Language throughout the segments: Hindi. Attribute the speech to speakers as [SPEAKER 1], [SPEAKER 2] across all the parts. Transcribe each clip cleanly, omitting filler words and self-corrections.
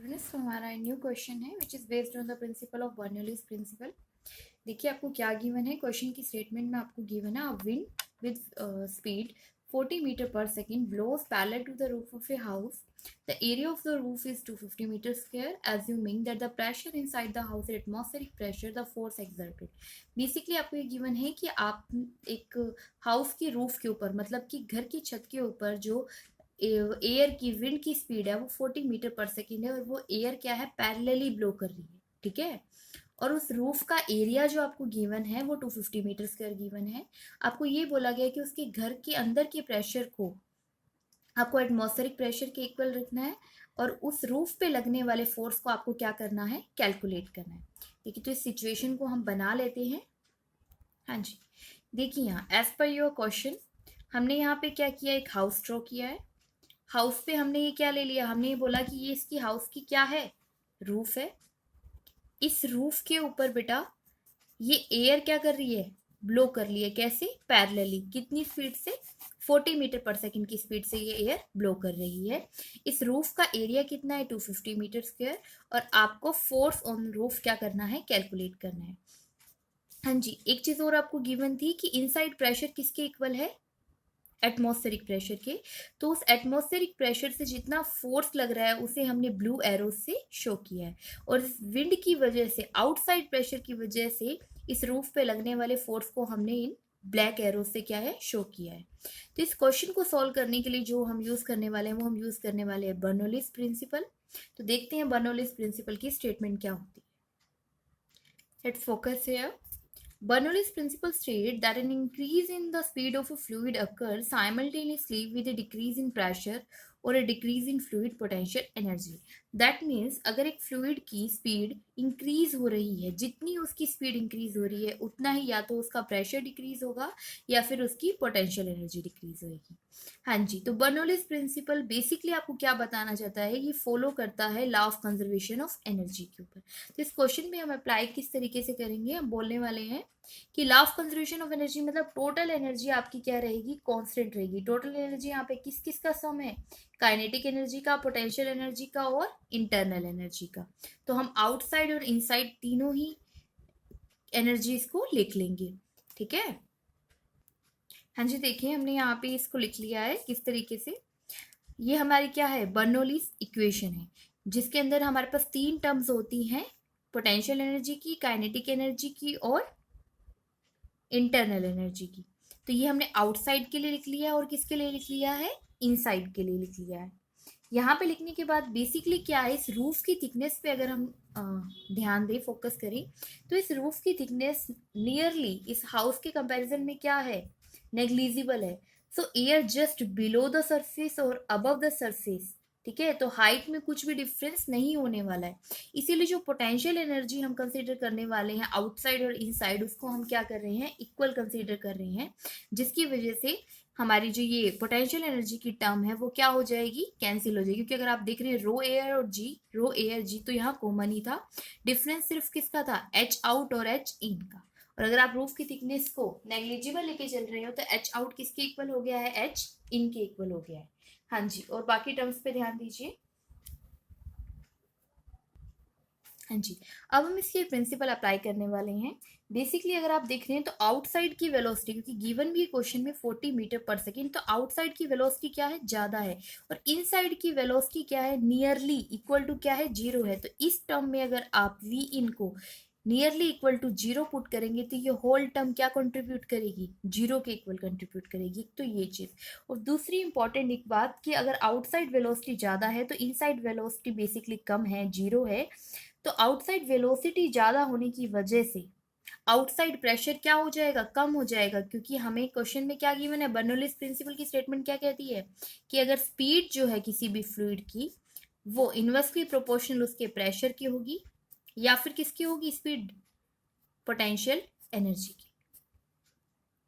[SPEAKER 1] स्टूडेंट्स तो हमारा न्यू क्वेश्चन है which is based on the principle of Bernoulli's principle. देखिए आपको क्या गिवन है, क्वेश्चन की स्टेटमेंट में आपको गिवन है विंड विद स्पीड 40 मीटर पर second blows parallel to the roof of a house. The area of the roof is 250 meters square. Assuming that the pressure inside the house is atmospheric pressure, the force exerted. Basically आपको ये गिवन है कि आप एक हाउस की रूफ के ऊपर, मतलब कि घर की छत के ऊपर जो एयर की विंड की स्पीड है वो 40 मीटर पर सेकेंड है और वो एयर क्या है, पैरेलली ब्लो कर रही है। ठीक है। और उस रूफ का एरिया जो आपको गिवन है वो 250 मीटर स्क्वायर गिवन है। आपको ये बोला गया कि उसके घर के अंदर के प्रेशर को आपको एटमॉस्फेरिक प्रेशर के इक्वल रखना है और उस रूफ पे लगने वाले फोर्स को आपको क्या करना है, कैलकुलेट करना है। देखिए तो इस सिचुएशन को हम बना लेते हैं। हाँ जी, देखिए यहाँ एज पर योर क्वेश्चन हमने यहाँ पे क्या किया, एक हाउस ड्रॉ किया है। हाउस पे हमने ये क्या ले लिया, हमने ये बोला कि ये इसकी हाउस की क्या है, रूफ है। इस रूफ के ऊपर बेटा ये एयर क्या कर रही है, ब्लो कर रही है। कैसे, पैरेलली। कितनी स्पीड से, 40 मीटर पर सेकंड की स्पीड से ये एयर ब्लो कर रही है। इस रूफ का एरिया कितना है, 250 मीटर स्क्वायर। और आपको फोर्स ऑन रूफ क्या करना है, कैलकुलेट करना है। हाँ जी, एक चीज और आपको गिवन थी कि इनसाइड प्रेशर किसके इक्वल है, एटमॉस्फेरिक प्रेशर के। तो उस एटमॉस्फेरिक प्रेशर से जितना फोर्स लग रहा है उसे हमने ब्लू एरो से शो किया है। और इस विंड की वजह से, आउटसाइड प्रेशर की वजह से इस रूफ पे लगने वाले फोर्स को हमने इन ब्लैक एरो से क्या है, शो किया है। तो इस क्वेश्चन को सॉल्व करने के लिए जो हम यूज करने वाले हैं वो हम यूज करने वाले हैं बर्नौलीज प्रिंसिपल। तो देखते हैं बर्नौलीज प्रिंसिपल की स्टेटमेंट क्या होती है। Let's focus here. Bernoulli's principle stated that an increase in the speed of a fluid occurs simultaneously with a decrease in pressure or a decrease in fluid potential energy. That means अगर एक फ्लूइड की स्पीड इंक्रीज हो रही है, जितनी उसकी स्पीड इंक्रीज हो रही है उतना ही या तो उसका प्रेशर डिक्रीज होगा या फिर उसकी पोटेंशियल एनर्जी डिक्रीज होगी। हाँ जी, तो बर्नौलीज प्रिंसिपल बेसिकली आपको क्या बताना चाहता है, ये फॉलो करता है law of conservation of energy के ऊपर। तो इस क्वेश्चन में हम अप्लाई किस तरीके से करेंगे, हम बोलने वाले हैं कि law of conservation of energy मतलब टोटल एनर्जी आपकी क्या रहेगी, कांस्टेंट रहेगी। टोटल एनर्जी यहाँ पे किस किस का सम है, काइनेटिक एनर्जी का, पोटेंशियल एनर्जी का और इंटरनल एनर्जी का। तो हम आउटसाइड और इनसाइड तीनों ही एनर्जीज को लिख लेंगे। ठीक है। हाँ जी, देखिए हमने यहाँ पे इसको लिख लिया है किस तरीके से। ये हमारी क्या है, बर्नौलीज इक्वेशन है, जिसके अंदर हमारे पास तीन टर्म्स होती हैं, पोटेंशियल एनर्जी की, काइनेटिक एनर्जी की और इंटरनल एनर्जी की। तो ये हमने आउटसाइड के लिए लिख लिया है और किसके लिए लिख लिया है, इनसाइड के लिए लिख लिया है। यहाँ पे लिखने के बाद बेसिकली क्या है, इस रूफ की थिकनेस पे अगर हम ध्यान दें, फोकस करें, तो इस रूफ की थिकनेस नियरली इस हाउस के कंपैरिजन में क्या है, नेग्लिजिबल है। सो air just below the surface और अबव द सरफेस। ठीक है, तो हाइट में कुछ भी डिफरेंस नहीं होने वाला है। इसीलिए जो पोटेंशियल एनर्जी हम कंसीडर करने वाले हैं आउटसाइड और इनसाइड, उसको हम क्या कर रहे हैं, इक्वल कंसीडर कर रहे हैं, जिसकी वजह से हमारी जो ये पोटेंशियल एनर्जी की टर्म है वो क्या हो जाएगी, कैंसिल हो जाएगी। क्योंकि अगर आप देख रहे हैं रो एयर और जी, रो एयर जी तो यहाँ कॉमन ही था, डिफरेंस सिर्फ किसका था, एच आउट और एच इन का। और अगर आप रूफ की थिकनेस को नेग्लिजिबल लेके चल रहे हो तो एच आउट किसके इक्वल हो गया है, एच इन के इक्वल हो गया है। हाँ जी, और बाकी टर्म्स पे ध्यान दीजिए। हाँ जी, अब हम इसके प्रिंसिपल अप्लाई करने वाले हैं। बेसिकली अगर आप देख रहे हैं तो आउटसाइड की वेलोसिटी, क्योंकि गिवन भी क्वेश्चन में 40 मीटर पर सेकेंड, तो आउटसाइड की वेलोसिटी क्या है, ज्यादा है। और इनसाइड की वेलोसिटी क्या है, नियरली इक्वल टू क्या है, जीरो है। तो इस टर्म में अगर आप वी इन को nearly equal to zero put करेंगे तो ये होल टर्म क्या कंट्रीब्यूट करेगी, जीरो के इक्वल कंट्रीब्यूट करेगी। तो ये चीज। और दूसरी इंपॉर्टेंट एक बात कि अगर आउटसाइड वेलोसिटी ज्यादा है तो इनसाइड वेलोसिटी बेसिकली कम है, जीरो है। तो आउटसाइड वेलोसिटी ज्यादा होने की वजह से आउटसाइड प्रेशर क्या हो जाएगा, कम हो जाएगा। क्योंकि हमें क्वेश्चन में क्या गिवन है, बर्नौलीज प्रिंसिपल की स्टेटमेंट क्या कहती है कि अगर स्पीड जो है किसी भी फ्लूइड की वो इनवर्सली प्रोपोर्शनल उसके प्रेशर की होगी या फिर किसकी होगी स्पीड, पोटेंशियल एनर्जी की।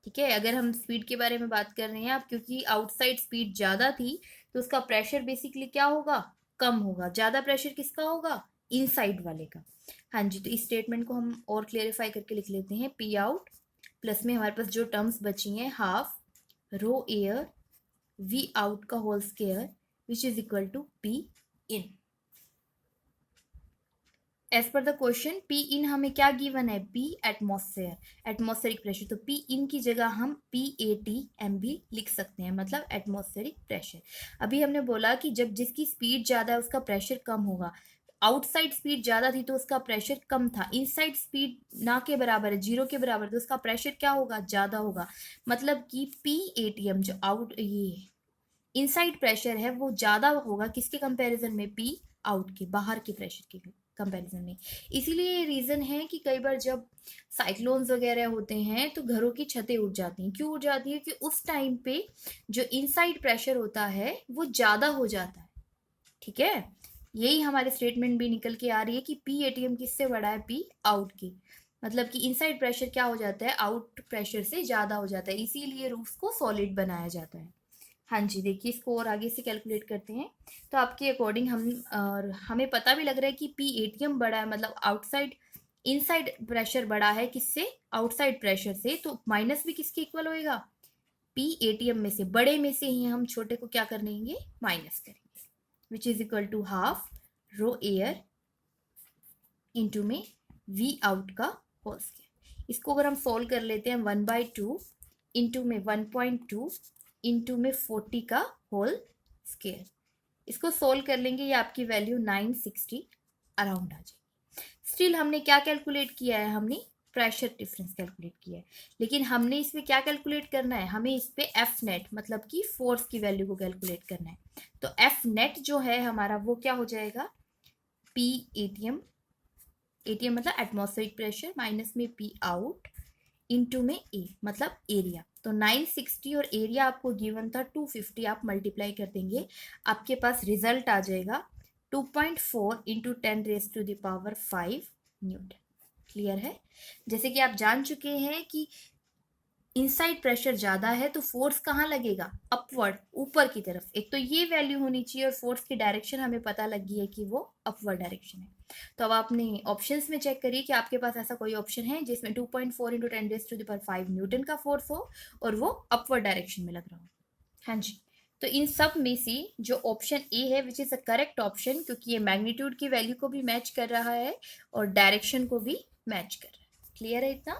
[SPEAKER 1] ठीक है, अगर हम स्पीड के बारे में बात कर रहे हैं अब, क्योंकि आउटसाइड स्पीड ज्यादा थी तो उसका प्रेशर बेसिकली क्या होगा, कम होगा। ज्यादा प्रेशर किसका होगा, इनसाइड वाले का। हाँ जी, तो इस स्टेटमेंट को हम और क्लेरिफाई करके लिख लेते हैं, पी आउट प्लस में हमारे पास जो टर्म्स बची हैं, half rho air V out का whole square which is equal to P in. As per the question P in हमें क्या गिवन है, पी एटमॉस्फेयर, एटमॉस्फेरिक प्रेशर, तो पी इन की जगह हम PATM भी लिख सकते हैं, मतलब एटमॉस्फेरिक प्रेशर। अभी हमने बोला कि जब जिसकी स्पीड ज्यादा है उसका प्रेशर कम होगा, आउटसाइड स्पीड ज्यादा थी तो उसका प्रेशर कम था, इनसाइड स्पीड ना के बराबर है, 0 के बराबर, तो उसका प्रेशर क्या होगा, ज्यादा होगा। मतलब कि PATM जो ये इनसाइड प्रेशर है वो ज्यादा होगा किसके कंपैरिजन में, पी आउट के, बाहर के प्रेशर के कंपैरिजन में। इसीलिए ये रीजन है कि कई बार जब साइक्लोन्स वगैरह होते हैं तो घरों की छतें उड़ जाती हैं। क्यों उड़ जाती है, कि उस टाइम पे जो इनसाइड प्रेशर होता है वो ज्यादा हो जाता है। ठीक है, यही हमारे स्टेटमेंट भी निकल के आ रही है कि PATM किससे बड़ा है, पी आउट की। मतलब कि इनसाइड प्रेशर क्या हो जाता है, आउट प्रेशर से ज्यादा हो जाता है, इसीलिए रूफ को सॉलिड बनाया जाता है। हाँ जी, देखिए इसको और आगे से कैलकुलेट करते हैं। तो आपके अकॉर्डिंग हम और हमें पता भी लग रहा है कि PATM बड़ा है, मतलब आउटसाइड इनसाइड प्रेशर बड़ा है किससे, आउटसाइड प्रेशर से, तो माइनस भी किसके इक्वल होएगा, PATM में से, बड़े में से ही हम छोटे को क्या करेंगे, माइनस करेंगे, which is equal to half rho air into में V आउट का होल स्क्वायर। इसको अगर हम सॉल्व कर लेते हैं 1/2 इंटू में 1.2 इंटू में 40 का होल स्क्वायर, इसको सोल्व कर लेंगे, ये आपकी वैल्यू 960 अराउंड आ जाएगी। स्टिल हमने क्या कैलकुलेट किया है, हमने प्रेशर डिफरेंस कैलकुलेट किया है, लेकिन हमने इसमें क्या कैलकुलेट करना है, हमें इस पे F नेट मतलब कि फोर्स की वैल्यू को कैलकुलेट करना है। तो F नेट जो है हमारा वो क्या हो जाएगा, PATM, ATM मतलब एटमॉस्फेरिक प्रेशर, माइनस में P आउट इंटू में A मतलब एरिया। तो 960 और एरिया आपको गिवन था 250, आप मल्टीप्लाई कर देंगे, आपके पास रिजल्ट आ जाएगा 2.4 इंटू 10⁵ न्यूटन। क्लियर है। जैसे कि आप जान चुके हैं कि इनसाइड प्रेशर ज्यादा है तो फोर्स कहाँ लगेगा, अपवर्ड, ऊपर की तरफ। एक तो ये वैल्यू होनी चाहिए और फोर्स की डायरेक्शन हमें पता लग गई है कि वो अपवर्ड डायरेक्शन है। तो अब आपने ऑप्शंस में चेक करिए कि आपके पास ऐसा कोई ऑप्शन है जिसमें 2.4 इंटू 10⁵ न्यूटन का फोर्स हो और वो अपवर्ड डायरेक्शन में लग रहा हो। हाँ जी, तो इन सब में से जो ऑप्शन ए है which is a correct option, क्योंकि ये मैग्नीट्यूड की वैल्यू को भी मैच कर रहा है और डायरेक्शन को भी मैच कर रहा है। क्लियर है इतना।